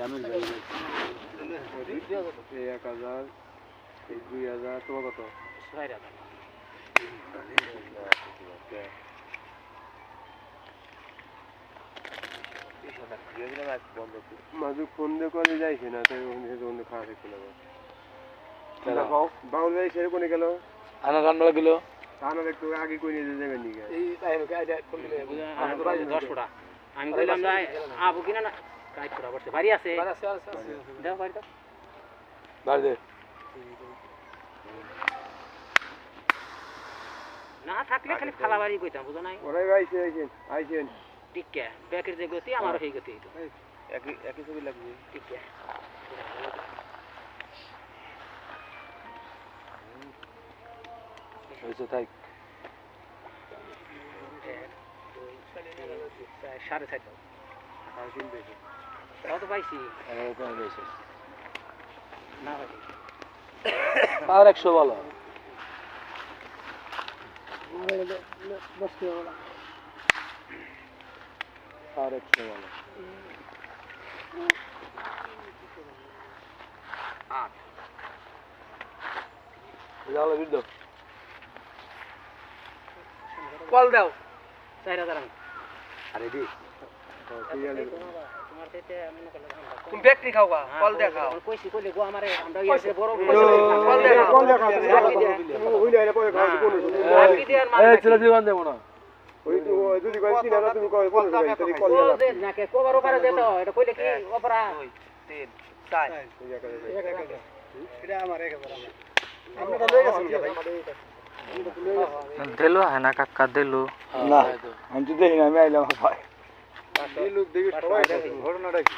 জামিল ভাই 1000 এই 2000 তোমার কত 6000 মাজু ফোন দিয়ে করে যাইছে না তাই ওখানে খাওয়া থাকতে লাগবে বাউল ভাই সেরে কোনে গেল আনা রান্না গেল আনা একটু আগে কই নিয়ে যাবেন নিকে এই টাইমে কাইদা ফোন দিলে 10 ফুটা আমি কইলাম না আবু কিনা না কাই ফুটা পড়ছে বাড়ি আছে দাও বাড়ি দাও বাড়ি দে না থাকলে খালি ফালা বাড়ি কইতাম বুঝো নাই ওরাই আইছে আইছেন ঠিক আছে ব্যাকের যে গতি আমারও সেই গতি হইতো একই ছবি লাগবে ঠিক আছে হইছে তাই 4.5 আর কিন বেশি কত পাইছি কোন হইছে না ভাই আর 100 বলো আর 100 বলো 8 যাও ভিডিও কল দাও 4000 আমি আরে দি তোমার সাথে আমি না করলে তুমি ব্যাকটি খাওগা কল দেখাও কইছি কইলে গো আমারে আমরা ইয়ে বড় কল দেখা হইলে আরে পরে খাওয়া কোন রাখি দে আর এই ছেলে জীবন দেব না ওই তো যদি কই কিনা না তুমি কই কোন তাহলে কল ও দে নাকে কোবার ওপারে দে তো এটা কইলে কি ওপরা 2 3 4 এটা আমার 1000 আমরা তো লয়ে গেছেন ভাই দিলো হ্যাঁ না কাকা দিলো না আমি তো দেখি না আমি আইলাম ভাই এই লোক দেখি সবাই ঘটনাটা কি